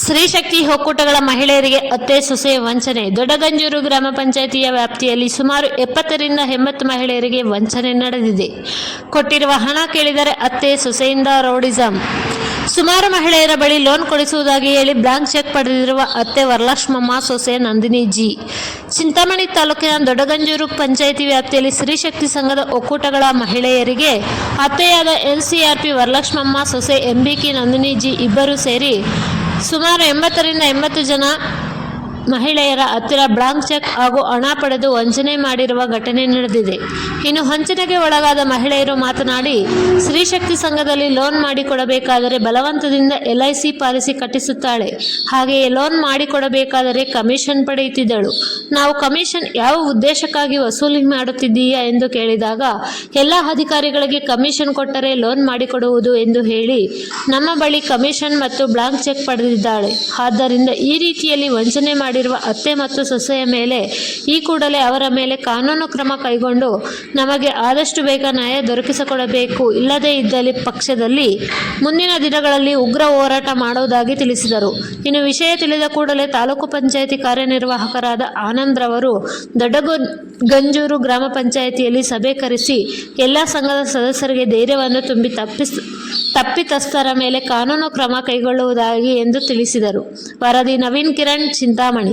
ಸ್ತ್ರೀಶಕ್ತಿ ಒಕ್ಕೂಟಗಳ ಮಹಿಳೆಯರಿಗೆ ಅತ್ತೆ ಸೊಸೆ ವಂಚನೆ. ದೊಡ್ಡಗಂಜೂರು ಗ್ರಾಮ ಪಂಚಾಯಿತಿಯ ವ್ಯಾಪ್ತಿಯಲ್ಲಿ ಸುಮಾರು 70 ರಿಂದ 80 ಮಹಿಳೆಯರಿಗೆ ವಂಚನೆ ನಡೆದಿದೆ. ಕೊಟ್ಟಿರುವ ಹಣ ಕೇಳಿದರೆ ಅತ್ತೆ ಸೊಸೆಯಿಂದ ರೌಡಿಸಂ. ಸುಮಾರು ಮಹಿಳೆಯರ ಬಳಿ ಲೋನ್ ಕೊಡಿಸುವುದಾಗಿ ಹೇಳಿ ಬ್ಲಾಂಕ್ ಚೆಕ್ ಪಡೆದಿರುವ ಅತ್ತೆ ವರಲಕ್ಷ್ಮಮ್ಮ, ಸೊಸೆ ನಂದಿನಿ ಜಿ. ಚಿಂತಾಮಣಿ ತಾಲೂಕಿನ ದೊಡ್ಡಗಂಜೂರು ಪಂಚಾಯಿತಿ ವ್ಯಾಪ್ತಿಯಲ್ಲಿ ಸ್ತ್ರೀಶಕ್ತಿ ಸಂಘದ ಒಕ್ಕೂಟಗಳ ಮಹಿಳೆಯರಿಗೆ ಅತ್ತೆಯಾದ ಎನ್ಸಿಆರ್ಪಿ ವರಲಕ್ಷ್ಮಮ್ಮ, ಸೊಸೆ ಎಂಬಿಕೆ ನಂದಿನಿ ಜಿ ಇಬ್ಬರು ಸೇರಿ ಸುಮಾರು 80 ರಿಂದ 80 ಜನ ಮಹಿಳೆಯರ ಹತ್ತಿರ ಬ್ಲಾಂಕ್ ಚೆಕ್ ಹಾಗೂ ಹಣ ಪಡೆದು ವಂಚನೆ ಮಾಡಿರುವ ಘಟನೆ ನಡೆದಿದೆ. ಇನ್ನು ವಂಚನೆಗೆ ಒಳಗಾದ ಮಹಿಳೆಯರು ಮಾತನಾಡಿ, ಸ್ತ್ರೀಶಕ್ತಿ ಸಂಘದಲ್ಲಿ ಲೋನ್ ಮಾಡಿಕೊಡಬೇಕಾದರೆ ಬಲವಂತದಿಂದ LIC ಪಾಲಿಸಿ ಕಟ್ಟಿಸುತ್ತಾಳೆ. ಹಾಗೆಯೇ ಲೋನ್ ಮಾಡಿಕೊಡಬೇಕಾದರೆ ಕಮಿಷನ್ ಪಡೆಯುತ್ತಿದ್ದಳು. ನಾವು ಕಮಿಷನ್ ಯಾವ ಉದ್ದೇಶಕ್ಕಾಗಿ ವಸೂಲಿ ಮಾಡುತ್ತಿದ್ದೀಯಾ ಎಂದು ಕೇಳಿದಾಗ, ಎಲ್ಲ ಅಧಿಕಾರಿಗಳಿಗೆ ಕಮಿಷನ್ ಕೊಟ್ಟರೆ ಲೋನ್ ಮಾಡಿಕೊಡುವುದು ಎಂದು ಹೇಳಿ ನಮ್ಮ ಬಳಿ ಕಮಿಷನ್ ಮತ್ತು ಬ್ಲಾಂಕ್ ಚೆಕ್ ಪಡೆದಿದ್ದಾಳೆ. ಆದ್ದರಿಂದ ಈ ರೀತಿಯಲ್ಲಿ ವಂಚನೆ ಮಾಡಿರುವ ಅತ್ತೆ ಮತ್ತು ಸೊಸೆಯ ಮೇಲೆ ಈ ಕೂಡಲೇ ಅವರ ಮೇಲೆ ಕಾನೂನು ಕ್ರಮ ಕೈಗೊಂಡು ನಮಗೆ ಆದಷ್ಟು ಬೇಗ ನ್ಯಾಯ ದೊರಕಿಸಿಕೊಡಬೇಕು. ಇಲ್ಲದೇ ಇದ್ದಲ್ಲಿ ಪಕ್ಷದಲ್ಲಿ ಮುಂದಿನ ದಿನಗಳಲ್ಲಿ ಉಗ್ರ ಹೋರಾಟ ಮಾಡುವುದಾಗಿ ತಿಳಿಸಿದರು. ಇನ್ನು ವಿಷಯ ತಿಳಿದ ಕೂಡಲೇ ತಾಲೂಕು ಪಂಚಾಯಿತಿ ಕಾರ್ಯನಿರ್ವಾಹಕರಾದ ಆನಂದ್ ರವರು ದೊಡ್ಡಗಂಜೂರು ಗ್ರಾಮ ಪಂಚಾಯಿತಿಯಲ್ಲಿ ಸಭೆ ಕರೆಸಿ ಎಲ್ಲ ಸಂಘದ ಸದಸ್ಯರಿಗೆ ಧೈರ್ಯವನ್ನು ತುಂಬಿ ತಪ್ಪಿತಸ್ಥರ ಮೇಲೆ ಕಾನೂನು ಕ್ರಮ ಕೈಗೊಳ್ಳುವುದಾಗಿ ಎಂದು ತಿಳಿಸಿದರು. ವರದಿ ನವೀನ್ ಕಿರಣ್, ಚಿಂತಾಮಣಿ.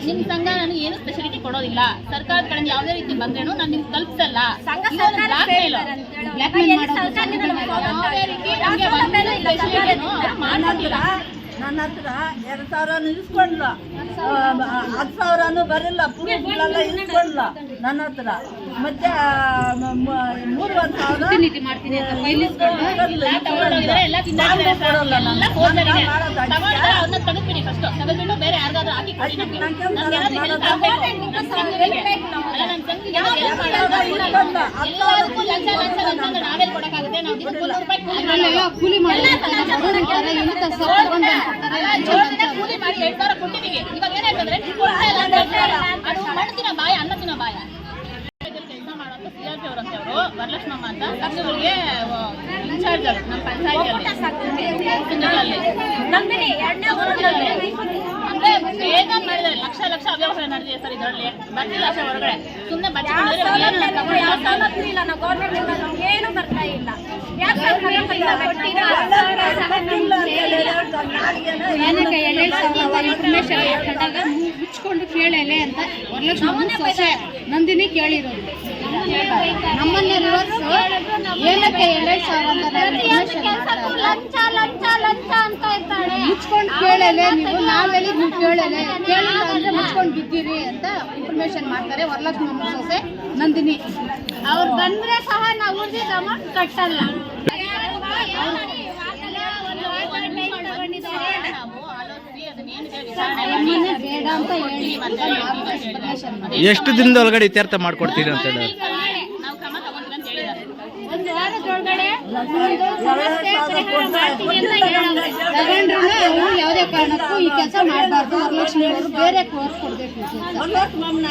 ನಿಮ್ ಸಂಘ ನನಗೆ ಏನು ಸ್ಪೆಷಾಲಿಟಿ ಕೊಡೋದಿಲ್ಲ. ಸರ್ಕಾರದ ಕಡೆಯಿಂದ ಯಾವುದೇ ರೀತಿ ಬಂದ್ರೇನು ನಾನು ನಿಮ್ಗೆ ತಲುಪಿಸಲ್ಲ. ನನ್ನ ಹತ್ರ 2,000 ಇಸ್ಕೊಂಡ್ಲ, 10,000 ಬರಲ್ಲ, ಪುರುಷಗಳೆಲ್ಲ ಇಸ್ಕೊಂಡ್ಲ ನನ್ನ ಹತ್ರ. ಮತ್ತೆ 3,000 ಮಾಡ್ತೀನಿ ಅಂತ ಬೇರೆ ಯಾರಿಗಾದ್ರೂ ಹಾಕಿ ಕೊಡಿ. ನಾವೇ ಕೊಡಕ್ಕಾಗುತ್ತೆ. ನಾವು ಕೂಲಿ ಮಾಡಿ 2,000 ಕೊಟ್ಟಿದ್ದೀವಿ. ಇವಾಗ ಏನಾಯ್ತಂದ್ರೆ ಅದು ಮಾಡ್ತಿನ ಬಾಯ ಅನ್ನತಿನ ಬಾಯ. ಕೆಲಸ ಮಾಡುವಂತ CRP ಅವರಂತವರು ವರಲಕ್ಷ್ಮಮ್ಮ ಅಂತ ಸಂಘಗಳಿಗೆ ಇನ್ಚಾರ್ಜ್ ಅವರು ನಮ್ಮ ಪಂಚಾಯತಿಯಲ್ಲಿ ಅಂದ್ರೆ ಬೇಗ ಮಾಡಿದ್ದಾರೆ. ಲಕ್ಷ ಅವ್ಯವಹಾರ ನಡೆದಿದೆ ಸರ್. ಇದರಲ್ಲಿ ಬರ್ತಿಲ್ಲ ಅಷ್ಟೇ ಹೊರಗಡೆ ಸುಮ್ಮನೆ ಏನು ಬರ್ತಾ ಇಲ್ಲ. ಮುಚ್ಕೊಂಡು ಕೇಳಲೆ ಅಂತ ವರಲಕ್ಷ್ಮಮ್ಮ ಸೊಸೆ ನಂದಿನಿ ಕೇಳಿರೋದು. ನಮ್ಮನ್ನೇ ರಿವರ್ಸ್ ಏನಕ್ಕೆ 2,000 ಅಂತ ಇರ್ತಾಳೆ. ಮುಚ್ಕೊಂಡು ಕೇಳಲೆ ನೀವು, ನಾವ್ ಹೇಳಿದ್ ನೀವು ಕೇಳಲೆ, ಕೇಳಿಲ್ಲ ಅಂದ್ರೆ ಮುಚ್ಕೊಂಡು ಬಿದ್ದೀರಿ ಅಂತ ಇನ್ಫಾರ್ಮೇಶನ್ ಮಾಡ್ತಾರೆ ವರಲಕ್ಷ್ಮಮ್ಮ ಸೊಸೆ ನಂದಿನಿ. ಅವ್ರು ಬಂದ್ರೆ ಸಹ ನಾವು ಅಮೌಂಟ್ ಕಟ್ಟಲ್ಲ. ಎಷ್ಟು ದಿನದ ಒಳಗಡೆ ಇತ್ಯರ್ಥ ಮಾಡ್ಕೊಡ್ತೀರಿ ಅಂತ ಹೇಳಿ ಒಂದು ವಾರದೊಳಗಡೆ ತಗೊಂಡ್ರು ಯಾವುದೇ ಕಾರಣಕ್ಕೂ ಈ ಕೆಲಸ ಮಾಡಬಾರ್ದು. ವರಲಕ್ಷ್ಮಿ ಅವರು ಬೇರೆ ಕೋರ್ಸ್ ಕೊಡ್ಬೇಕು. ವರಲಕ್ಷ್ಮಮ್ಮ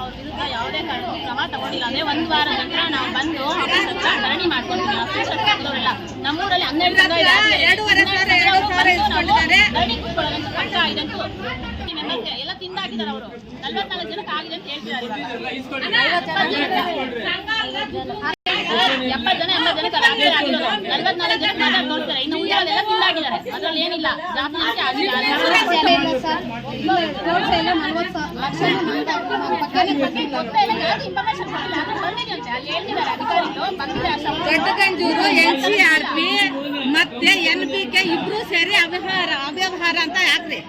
ಅವ್ರ ವಿರುದ್ಧ ಯಾವುದೇ ಕಾರಣಕ್ಕೂ ಕ್ರಮ ತಗೊಂಡಿಲ್ಲ ಅಂದ್ರೆ 1 ವಾರ ನಂತರ ನಾವು ಬಂದು ಧರಣಿ ಮಾಡ್ಕೊಂಡ್ವಿ. ಅಷ್ಟೆಲ್ಲ ನಮ್ಮೂರಲ್ಲಿ 12 ಸಂಘ ಇದೆ. ಧರಣಿ ಕೂತ್ಕೊಳ್ಳೋದಂತೂ ಕಷ್ಟ ಇದಂತೂ ಎಲ್ಲ ತಿಂದಾಕಿದ್ದಾರೆ. ಅವರು 44 ಜನಕ್ಕೆ ಆಗಿದೆ ಅಂತ ಹೇಳ್ತಿದ್ದಾರೆ. 70 ಜನ 80 ಜನಕ್ಕೆ 44 ಜನಕ್ಕೆ ಮಾತಾಡಿ ನೋಡ್ತಾರೆ. ಇನ್ನು ಉಳಿದೆಲ್ಲ ತಿಂದಾಕಿದ್ದಾರೆ. ಅದ್ರಲ್ಲಿ ಏನಿಲ್ಲ, ಜಾಸ್ತಿ ಆಗಿಲ್ಲ. ದೊಡ್ಡಗಂಜೂರು NCRP ಮತ್ತೆ NBK ಇಬ್ರು ಸೇರಿ ಅವ್ಯವಹಾರ ಅಂತ ಯಾಕ್ರಿ?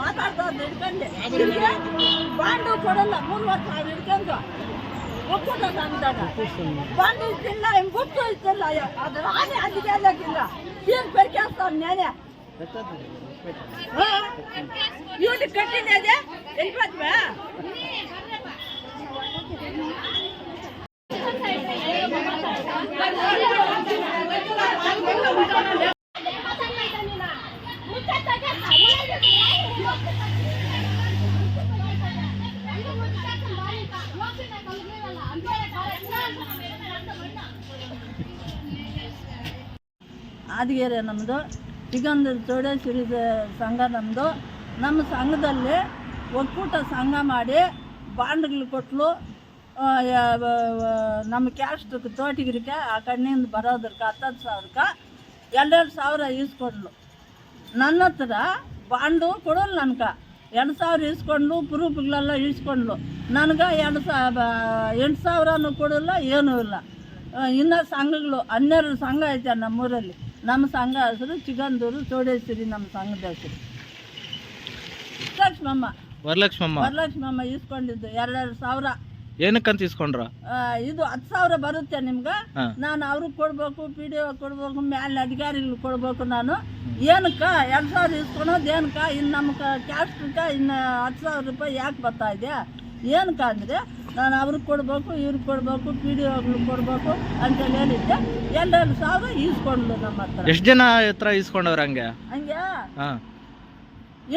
ಮಾತಾಡ್ತಾರೆ ಹಿಡ್ಕೊಂಡೆ ಬಾಂಡು ಕೊಡಲ್ಲ. 3 ವರ್ಷ ಹಿಡ್ಕೊಂಡು ಒಕ್ಕೂಟ ತಂದಾಗ ಬಾಂಡು ಇತ್ತಿಲ್ಲ, ಗೊತ್ತು ಇತ್ತಿಲ್ಲ. ಅದ್ರ ಆನೆ ಅದಕ್ಕೆ ಅದಕ್ಕಿಲ್ಲ ಏನು ಬೆರ್ಕೇಸ್ತಾರ ನೇನೆ ಇವ್ರಿಗೆ ಕಟ್ಟಿದೆ ಎಲ್ಲಿ ಬದ್ವಾ ಆದಿಗೆರೆ ನಮ್ಮದು ಸಿಗಂದೂರು ಚೌಡೇಶ್ವರಿ ಸಂಘ ನಮ್ಮದು. ನಮ್ಮ ಸಂಘದಲ್ಲಿ ಒಕ್ಕೂಟ ಸಂಘ ಮಾಡಿ ಬಾಂಡ್ಗಳು ಕೊಟ್ಟಲು. ನಮ್ಮ ಕ್ಯಾಸ್ಟ್ಗೆ ತೋಟಗಿರಿಕೆ ಆ ಕಣ್ಣಿಂದ ಬರೋದಕ್ಕೆ 10,000ಕ್ಕೆ 2,000 ಈಸ್ಕೊಂಡ್ಲು. ನನ್ನ ಹತ್ರ ಬಾಂಡು ಕೊಡೋಲ್ಲ. ನನಗೆ 2,000 ಈಸ್ಕೊಂಡ್ಲು, ಪ್ರೂಫ್ಗಳೆಲ್ಲ ಈಸ್ಕೊಂಡ್ಲು. ನನಗೆ 8,000 ಕೊಡೋಲ್ಲ, ಏನೂ ಇಲ್ಲ. ಇನ್ನು ಸಂಘಗಳು 12 ಸಂಘ ಐತೆ ನಮ್ಮೂರಲ್ಲಿ. ನಮ್ಮ ಸಂಘ ಹೆಸರು ಚಿಗಂದೂರು ಚೌಡೇಶ್ವರಿ. ನಮ್ಮ ಸಂಘದ ಹೆಸರು ವರಲಕ್ಷ್ಮಮ್ಮ ಈಸ್ಕೊಂಡಿದ್ದು 2,000. ಏನಕ್ಕಂತ ಇಸ್ಕೊಂಡ್ರ? ಇದು 10,000 ಬರುತ್ತೆ ನಿಮ್ಗೆ. ನಾನು ಅವ್ರಿಗೆ ಕೊಡ್ಬೇಕು, PDO ಕೊಡ್ಬೇಕು, ಮ್ಯಾಲಿನ ಅಧಿಕಾರಿಗಳು ಕೊಡ್ಬೇಕು. ನಾನು ಏನಕ್ಕೆ 2,000 ಇಸ್ಕೊಳೋದು ಏನಕ್ಕೆ? ಇನ್ನು ನಮ್ಮ ಕ್ಯಾಸ್ಟ್ಗೆ ಇನ್ನು 10,000 ರೂಪಾಯಿ ಯಾಕೆ ಬರ್ತಾ ಇದೆ? ಏನಕ್ಕೆ ಅಂದರೆ ನಾನು ಅವ್ರಿಗೆ ಕೊಡಬೇಕು, ಇವ್ರಿಗೆ ಕೊಡಬೇಕು, PDOಗಳು ಕೊಡಬೇಕು ಅಂತೇಳಿ ಹೇಳಿದ್ದೆ. 2,000 ಈಸ್ಕೊಂಡ್ಲು ನಮ್ಮ ಹತ್ರ. ಎಷ್ಟು ಜನ ಹತ್ರ ಈಸ್ಕೊಂಡವ್ರ? ಹಂಗೆ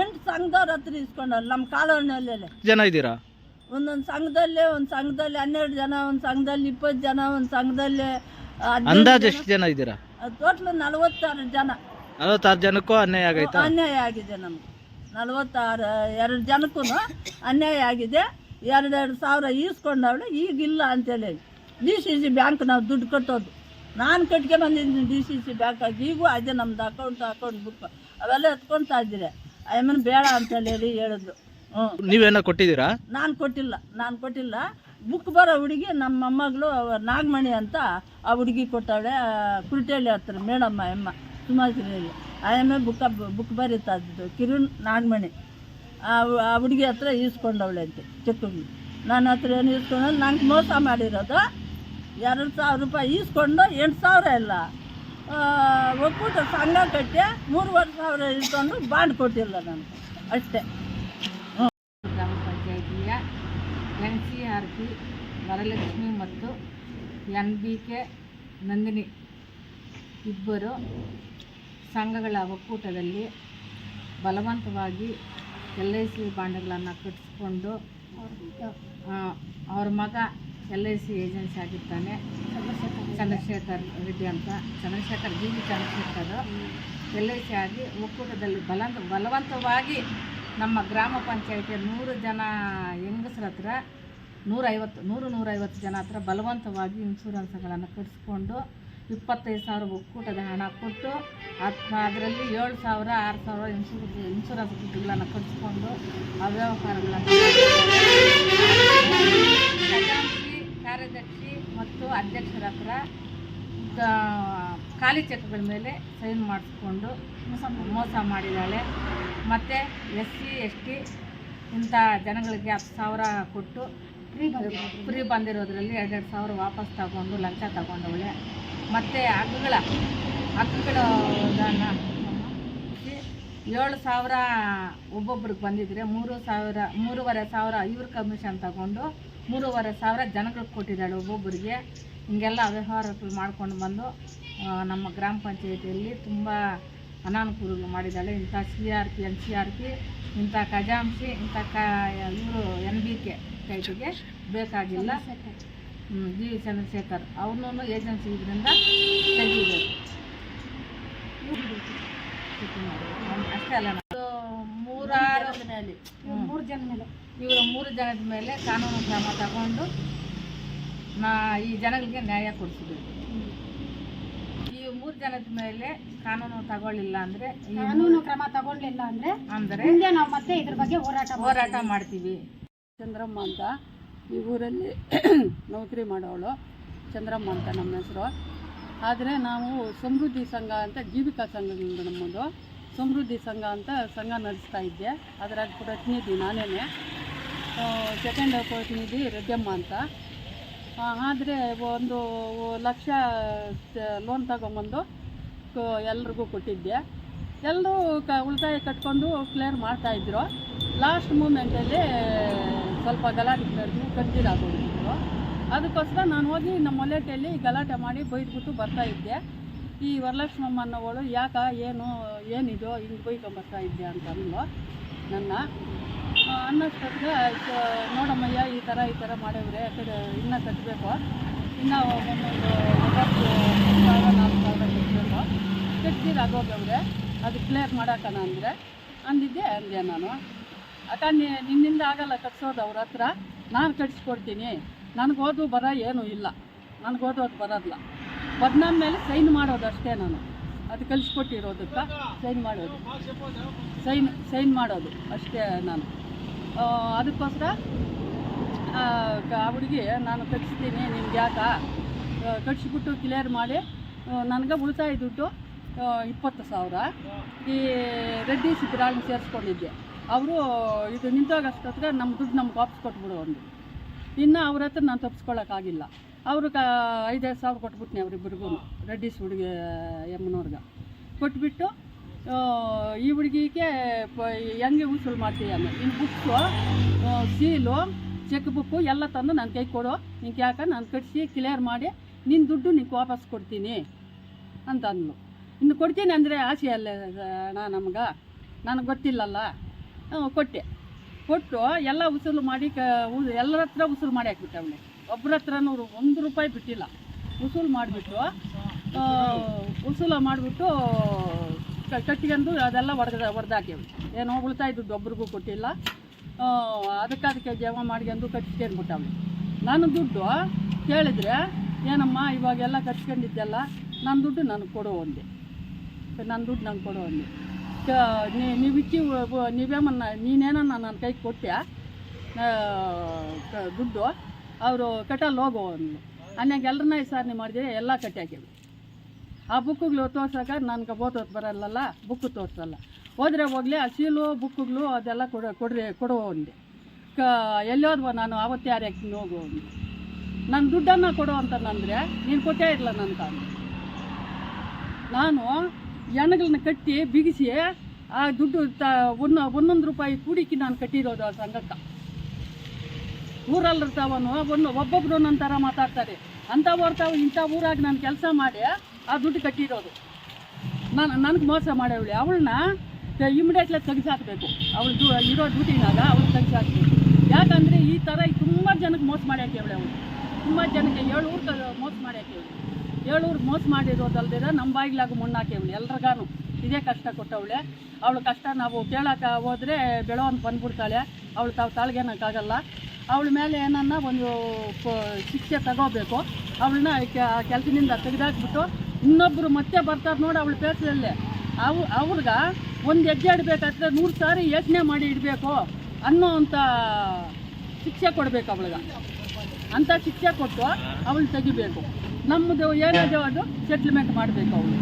8 ಸಂಘದವ್ರ ಹತ್ರ ಈಸ್ಕೊಂಡವ್ರು ನಮ್ಮ ಕಾಲೋನಿಯಲ್ಲಿ. ಜನ ಇದ್ದೀರಾ? ಒಂದೊಂದು ಸಂಘದಲ್ಲಿ 12 ಜನ, ಒಂದು ಸಂಘದಲ್ಲಿ 20 ಜನ, ಒಂದು ಸಂಘದಲ್ಲಿ ಅಂದಾಜು ಎಷ್ಟು ಜನ ಇದ್ದೀರಾ? ಟೋಟಲ್ 46 ಜನ. 46 ಜನಕ್ಕೂ ಅನ್ಯಾಯ ಆಗೈತಾ? ಅನ್ಯಾಯ ಆಗಿದೆ ನಮ್ಗೆ. 2 ಜನಕ್ಕೂ ಅನ್ಯಾಯ ಆಗಿದೆ. 2,000 ಈಸ್ಕೊಂಡವಳು. ಈಗಿಲ್ಲ ಅಂತೇಳಿ DCC ಬ್ಯಾಂಕ್ ನಾವು ದುಡ್ಡು ಕಟ್ಟೋದು. ನಾನು ಕಟ್ಗೆ ಬಂದಿದ್ದೀನಿ DCC ಬ್ಯಾಂಕಾಗಿ. ಈಗೂ ಅದೇ ನಮ್ದು ಅಕೌಂಟ್ ಬುಕ್ ಅವೆಲ್ಲ ಎತ್ಕೊತಾ ಇದ್ದೀರಿ. ಆಮೇಲೆ ಬೇಡ ಅಂತೇಳಿ ಹೇಳಿದ್ರು. ನೀವೇನೋ ಕೊಟ್ಟಿದ್ದೀರಾ? ನಾನು ಕೊಟ್ಟಿಲ್ಲ. ಬುಕ್ ಬರೋ ಹುಡುಗಿ ನಮ್ಮ ಮೊಮ್ಮಗಳು ನಾಗಮಣಿ ಅಂತ ಆ ಹುಡುಗಿ ಕೊಟ್ಟವಳೆ. ಕುರ್ಟೇಲಿ ಹತ್ರ ಮೇಡಮ್ಮ ಸುಮಾಶ್ರೀಯಲ್ಲಿ ಆಮೇಲೆ ಬುಕ್ ಬರೀತಾ ಇದ್ದು ಕಿರಣ್ ನಾಗಮಣಿ. ಆ ಹುಡುಗಿ ಹತ್ರ ಈಸ್ಕೊಂಡವಳೆ ಅಂತೆ ಚೆಕ್ಗಳು. ನನ್ನ ಹತ್ರ ಏನು ಈಸ್ಕೊಂಡು ನಂಗೆ ಮೋಸ ಮಾಡಿರೋದು. 2,000 ರೂಪಾಯಿ ಈಸ್ಕೊಂಡು 8,000 ಇಲ್ಲ. ಒಕ್ಕೂಟ ಸಂಘ ಕಟ್ಟಿ 3,500 ಇಸ್ಕೊಂಡು ಬಾಂಡ್ ಕೊಟ್ಟಿಲ್ಲ ನಾನು ಅಷ್ಟೇ. ಗ್ರಾಮ ಪಂಚಾಯಿತಿಯ NCRP ವರಲಕ್ಷ್ಮಿ ಮತ್ತು NBK ನಂದಿನಿ ಇಬ್ಬರು ಸಂಘಗಳ ಒಕ್ಕೂಟದಲ್ಲಿ ಬಲವಂತವಾಗಿ LIC ಬಾಂಡ್ಗಳನ್ನು ಕಟ್ಟಿಸ್ಕೊಂಡು ಅವ್ರ ಮಗ LIC ಏಜೆನ್ಸಿ ಆಗಿರ್ತಾನೆ, ಚಂದ್ರಶೇಖರ್ ರೆಡ್ಡಿ ಅಂತ. ಚಂದ್ರಶೇಖರ್ LIC ಆಗಿ ಒಕ್ಕೂಟದಲ್ಲಿ ಬಲವಂತವಾಗಿ ನಮ್ಮ ಗ್ರಾಮ ಪಂಚಾಯಿತಿಯ 100 ಜನ ಹೆಂಗಸರ ಹತ್ರ 150 ಜನ ಹತ್ರ ಬಲವಂತವಾಗಿ ಇನ್ಶೂರೆನ್ಸ್ಗಳನ್ನು ಕಟ್ಟಿಸ್ಕೊಂಡು 25,000 ಒಕ್ಕೂಟದ ಹಣ ಕೊಟ್ಟು ಅದರಲ್ಲಿ 7,000 6,000 ಇನ್ಶೂರೆನ್ಸ್ ದುಡ್ಡುಗಳನ್ನು ಕಟ್ಟಿಸ್ಕೊಂಡು ಅವ್ಯವಹಾರಗಳನ್ನು ಕಾರ್ಯದರ್ಶಿ ಮತ್ತು ಅಧ್ಯಕ್ಷರ ಹತ್ರ ಖಾಲಿ ಚೆಕ್ಗಳ ಮೇಲೆ ಸೈನ್ ಮಾಡಿಸ್ಕೊಂಡು ಮೋಸ ಮಾಡಿದ್ದಾಳೆ. ಮತ್ತು SC ST ಇಂಥ ಜನಗಳಿಗೆ 10,000 ಕೊಟ್ಟು ಫ್ರೀ ಬಂದಿರೋದ್ರಲ್ಲಿ 2,000 ವಾಪಸ್ ತಗೊಂಡು ಲಂಚ ತಗೊಂಡವಳೆ. ಮತ್ತು ಹಕ್ಕುಗಳನ್ನ 7,000 ಒಬ್ಬೊಬ್ರಿಗೆ ಬಂದಿದ್ರೆ 3,500 ಇವ್ರ ಕಮಿಷನ್ ತಗೊಂಡು 3,500 ಜನಗಳಿಗೆ ಕೊಟ್ಟಿದ್ದಾಳೆ ಒಬ್ಬೊಬ್ಬರಿಗೆ. ಹಿಂಗೆಲ್ಲ ಅವ್ಯವಹಾರಗಳು ಮಾಡ್ಕೊಂಡು ಬಂದು ನಮ್ಮ ಗ್ರಾಮ ಪಂಚಾಯಿತಿಯಲ್ಲಿ ತುಂಬ ಅನಾನುಕೂಲಗಳು ಮಾಡಿದ್ದಾಳೆ. ಇಂಥ CRP NCRP ಇಂಥ ಖಜಾಂಚಿ ಇಂಥ ಇವರು NBK ಕೈಟಿಗೆ ಬೇಕಾಗಿಲ್ಲ. GV ಚಂದ್ರಶೇಖರ್ ಅವ್ರನ್ನೂ ಏಜೆನ್ಸಿ ಇದರಿಂದ ತೆಗಿಬೇಕು ಅಷ್ಟೇ ಅಲ್ಲ. ಇವರು 3 ಜನದ ಮೇಲೆ ಕಾನೂನು ಕ್ರಮ ತಗೊಂಡು ಈ ಜನಗಳಿಗೆ ನ್ಯಾಯ ಕೊಡಿಸಬೇಕು. ಈ 3 ಜನದ ಮೇಲೆ ಕಾನೂನು ತಗೊಳ್ಳಿಲ್ಲ ಅಂದರೆ ಕ್ರಮ ತಗೊಳ್ಳಿಲ್ಲ ಅಂದ್ರೆ ನಾವು ಮತ್ತೆ ಇದ್ರ ಬಗ್ಗೆ ಹೋರಾಟ ಮಾಡ್ತೀವಿ. ಚಂದ್ರಮ್ಮ ಅಂತ ಈ ಊರಲ್ಲಿ ನೌಕರಿ ಮಾಡೋವಳು ಚಂದ್ರಮ್ಮ ಅಂತ ನಮ್ಮ ಹೆಸರು. ಆದರೆ ನಾವು ಸಮೃದ್ಧಿ ಸಂಘ ಅಂತ ಜೀವಿಕಾ ಸಂಘದಿಂದ ನಮ್ಮದು ಸಮೃದ್ಧಿ ಸಂಘ ಅಂತ ಸಂಘ ನಡೆಸ್ತಾ ಇದ್ದೆ. ಅದರಾಗ ಪ್ರತಿನಿಧಿ ನಾನೇ, ಸೆಕೆಂಡ್ ಪ್ರತಿನಿಧಿ ರೆಡ್ಡಮ್ಮ ಅಂತ. ಆದರೆ 1 ಲಕ್ಷ ಲೋನ್ ತಗೊಂಬಂದು ಎಲ್ರಿಗೂ ಕೊಟ್ಟಿದ್ದೆ. ಎಲ್ಲರೂ ಉಳಿತಾಯ ಕಟ್ಕೊಂಡು ಕ್ಲಿಯರ್ ಮಾಡ್ತಾಯಿದ್ರು. ಲಾಸ್ಟ್ ಮೂಮೆಂಟಲ್ಲಿ ಸ್ವಲ್ಪ ಗಲಾಟೆ ನಡೆದು ಕಡ್ದಿರಾಗೋಗಿದ್ರು. ಅದಕ್ಕೋಸ್ಕರ ನಾನು ಹೋಗಿ ನಮ್ಮ ಮೊಲೆಟೆಯಲ್ಲಿ ಗಲಾಟೆ ಮಾಡಿ ಬೈದ್ಬಿಟ್ಟು ಬರ್ತಾ ಇದ್ದೆ. ಈ ವರಲಕ್ಷ್ಮಮ್ಮ ಅನ್ನೋವಳು ಏನಿದು ಹಿಂಗೆ ಬೈಕೊಂಬರ್ತಾ ಇದ್ದೆ ಅಂತ ಅಂದ್ಲು ನನ್ನ. ಅನ್ನೋಷ್ಟೊತ್ತಿಗೆ ನೋಡಮ್ಮಯ್ಯ ಈ ಥರ ಮಾಡವ್ರೆ, ಇನ್ನೂ ಕಟ್ಟಬೇಕು, ಇನ್ನೂ ಒಂದೊಂದು 4,000 ಕಟ್ಟಬೇಕು, ಕಟ್ತೀರಾಗೋಗವ್ರೆ, ಅದು ಕ್ಲಿಯರ್ ಮಾಡೋಕ್ಕನ ಅಂದೆ ನಾನು. ಅಕ್ಕ ನಿನ್ನಿಂದ ಆಗಲ್ಲ ಕಟ್ಸೋದು ಅವ್ರ ಹತ್ರ, ನಾನು ಕಟ್ಸ್ಕೊಡ್ತೀನಿ, ನನಗೆ ಓದು ಏನೂ ಇಲ್ಲ, ನನಗೆ ಓದೋದು ಬರೋದಿಲ್ಲ, ಬದನಾಮ ಮೇಲೆ ಸೈನ್ ಮಾಡೋದು ಅಷ್ಟೇ. ನಾನು ಅದು ಕಲಿಸ್ಕೊಟ್ಟಿರೋದಕ್ಕೆ ಸೈನ್ ಮಾಡೋದು ಅಷ್ಟೇ ನಾನು. ಅದಕ್ಕೋಸ್ಕರ ಆ ಹುಡುಗಿ ನಾನು ಕಟ್ಸ್ತೀನಿ, ನಿಮ್ಗೆ ಯಾಕೆ ಕಟ್ಸಿಬಿಟ್ಟು ಕ್ಲಿಯರ್ ಮಾಡಿ ನನಗೆ ಉಳಿತಾಯ ದುಡ್ಡು 20,000 ಈ ರೆಡ್ಡಿ ಸಿದ್ದರಾಮಯ್ಯ ಸೇರಿಸ್ಕೊಂಡಿದ್ದೆ. ಅವರು ಇದು ನಿಂತೋಗಷ್ಟೊತ್ತಿಗೆ ನಮ್ಮ ದುಡ್ಡು ನಮ್ಗೆ ವಾಪಸ್ ಕೊಟ್ಬಿಡು ಅಂದು. ಇನ್ನು ಅವ್ರ ಹತ್ರ ನಾನು ತಪ್ಪಿಸ್ಕೊಳ್ಳೋಕ್ಕಾಗಿಲ್ಲ. ಅವರು 5,000 ಕೊಟ್ಬಿಟ್ನಿ ಅವರಿಬ್ಬರಿಗೂ, ರೆಡ್ಡಿಸ್ ಹುಡುಗಿ ಯಮ್ಮನವ್ರಿಗೆ ಕೊಟ್ಬಿಟ್ಟು ಈ ಹುಡುಗಿಗೆ ಹೆಂಗೆ ವಸೂಲು ಮಾಡ್ತೀಯ ಅಂದರೆ, ಇನ್ನು ಬುಕ್ಸು, ಸೀಲು, ಚೆಕ್ ಬುಕ್ಕು ಎಲ್ಲ ತಂದು ನನ್ನ ಕೈ ಕೊಡು, ನಿಂಗೆ ಯಾಕೆ ನಾನು ಕಟ್ಸಿ ಕ್ಲಿಯರ್ ಮಾಡಿ ನಿನ್ನ ದುಡ್ಡು ನಿಂಗೆ ವಾಪಸ್ ಕೊಡ್ತೀನಿ ಅಂತ ಅಂದ್ಲು. ಇನ್ನು ಕೊಡ್ತೀನಿ ಅಂದರೆ ಆಸೆ ಅಲ್ಲೇ ನನಗೆ ಗೊತ್ತಿಲ್ಲಲ್ಲ. ಕೊಟ್ಟು ಎಲ್ಲ ವಸೂಲು ಮಾಡಿ ಎಲ್ಲರ ಹತ್ರ ವಸೂಲು ಮಾಡಿ ಹಾಕ್ಬಿಟ್ಟೆ. ಅವಳೆ ಒಬ್ಬರ ಹತ್ರನೂ ₹1 ಬಿಟ್ಟಿಲ್ಲ. ವಸೂಲು ಮಾಡಿಬಿಟ್ಟು ಕಟ್ಟಿಗೆಂದು ಅದೆಲ್ಲ ಹೊಡೆದಾಕೇವಿ. ಏನೋ ಉಳಿತಾಯ ದುಡ್ಡು ಒಬ್ರಿಗೂ ಕೊಟ್ಟಿಲ್ಲ. ಅದಕ್ಕೆ ಜಮಾ ಮಾಡ್ಕೊಂಡು ಕಟ್ಸ್ಕೊಂಡ್ಬಿಟ್ಟವಳು. ನಾನು ದುಡ್ಡು ಕೇಳಿದ್ರೆ, ಏನಮ್ಮ ಇವಾಗೆಲ್ಲ ಕಟ್ಸ್ಕೊಂಡಿದ್ದೆಲ್ಲ ನನ್ನ ದುಡ್ಡು ನನಗೆ ಕೊಡು ಅಂದೆ. ನೀನೇನೋ ನನ್ನ ಕೈಗೆ ಕೊಟ್ಟೆ ದುಡ್ಡು, ಅವರು ಕಟ್ಟಲ್ಲಿ ಹೋಗೋ ಅಂದ್ಲು. ಅನ್ಯಾಗ ಎಲ್ಲರನ್ನ ವಿಚಾರಣೆ ಮಾಡಿದ್ರೆ ಎಲ್ಲ ಕಟ್ಟಿ ಹಾಕೇವಿ. ಆ ಬುಕ್ಕುಗಳು ತೋರ್ಸೋಕೆ ನನಗೆ ಓದೋದು ಬರಲ್ಲಲ್ಲ, ಬುಕ್ಕು ತೋರಿಸಲ್ಲ. ಹೋದರೆ ಹೋಗಲಿ, ಆ ಸೀಲು ಬುಕ್ಕುಗಳು ಅದೆಲ್ಲ ಕೊಡೋ ಅಂದೆ. ಎಲ್ಲೋದ್ವ ನಾನು ಆವತ್ತು ಯಾರು ಹಾಕ್ತೀನಿ ಹೋಗು ಅಂದೆ. ನನ್ನ ದುಡ್ಡನ್ನು ಕೊಡು ಅಂತಂದರೆ ನೀನು ಕೊಟ್ಟೇ ಇರಲ್ಲ ನನಗೆ ಅಂದೆ. ನಾನು ಹೆಣ್ಗಳನ್ನ ಕಟ್ಟಿ ಬಿಗಿಸಿ ಆ ದುಡ್ಡು ₹1 ಕೂಡಿಕ್ಕಿ ನಾನು ಕಟ್ಟಿರೋದು ಆ ಸಂಘಕ್ಕೆ. ಊರಲ್ಲಿರ್ತಾವನು ಒಬ್ಬೊಬ್ರು ಒಂದೊಂದು ಥರ ಮಾತಾಡ್ತಾರೆ. ಅಂಥವ್ರ್ತಾವ ಇಂಥ ಊರಾಗ ನಾನು ಕೆಲಸ ಮಾಡಿ ಆ ದುಡ್ಡು ಕಟ್ಟಿರೋದು. ನನಗೆ ಮೋಸ ಮಾಡವಳೆ. ಅವಳನ್ನ ಇಮಿಡಿಯೇಟ್ಲಿ ತೆಗೆಸಾಕಬೇಕು. ಅವಳು ಇರೋ ಡ್ಯೂಟಿನಾಗ ಅವಳು ತೆಗೆಸಾಕಬೇಕು. ಯಾಕಂದರೆ ಈ ಥರ ತುಂಬ ಜನಕ್ಕೆ ಮೋಸ ಮಾಡಿ ಹಾಕ್ಯವಳೆ. ಅವಳು ತುಂಬ ಜನಕ್ಕೆ 7 ಊರಿಗೆ ಮೋಸ ಮಾಡಿ ಹಾಕ್ಯವಳೆ. 7 ಊರಿಗೆ ಮೋಸ ಮಾಡಿರೋದಲ್ದಿರ ನಮ್ಮ ಬಾಗಿಲಾಗ ಮಣ್ಣು ಹಾಕ್ಯವಳೆ. ಎಲ್ರಿಗಾನು ಇದೇ ಕಷ್ಟ ಕೊಟ್ಟವಳೆ. ಅವಳು ಕಷ್ಟ ನಾವು ಕೇಳೋಕೆ ಹೋದರೆ ಬೆಳವನ್ ಬಂದ್ಬಿಡ್ತಾಳೆ. ಅವಳು ತಾಳ್ಗೆನಕ್ಕಾಗಲ್ಲ. ಅವಳ ಮೇಲೆ ಏನನ್ನ ಒಂದು ಶಿಕ್ಷೆ ತಗೋಬೇಕು. ಅವಳನ್ನ ಕೆಲಸದಿಂದ ತೆಗೆದಾಕ್ಬಿಟ್ಟು ಇನ್ನೊಬ್ಬರು ಮತ್ತೆ ಬರ್ತಾರೆ ನೋಡಿ ಅವಳು ಪೇಸಲ್ಲೇ. ಅವ್ರಿಗೆ ಒಂದು ಹೆಜ್ಜೆ ಇಡಬೇಕಾದ್ರೆ 100 ಸಾರಿ ಯೋಚನೆ ಮಾಡಿ ಇಡಬೇಕು ಅನ್ನೋವಂಥ ಶಿಕ್ಷೆ ಕೊಡಬೇಕು ಅವಳಿಗೆ. ಅಂಥ ಶಿಕ್ಷೆ ಕೊಟ್ಟು ಅವಳು ತೆಗಿಬೇಕು. ನಮ್ಮದು ಏನಾದರೂ ಅದು ಸೆಟ್ಲ್ಮೆಂಟ್ ಮಾಡಬೇಕು ಅವಳು.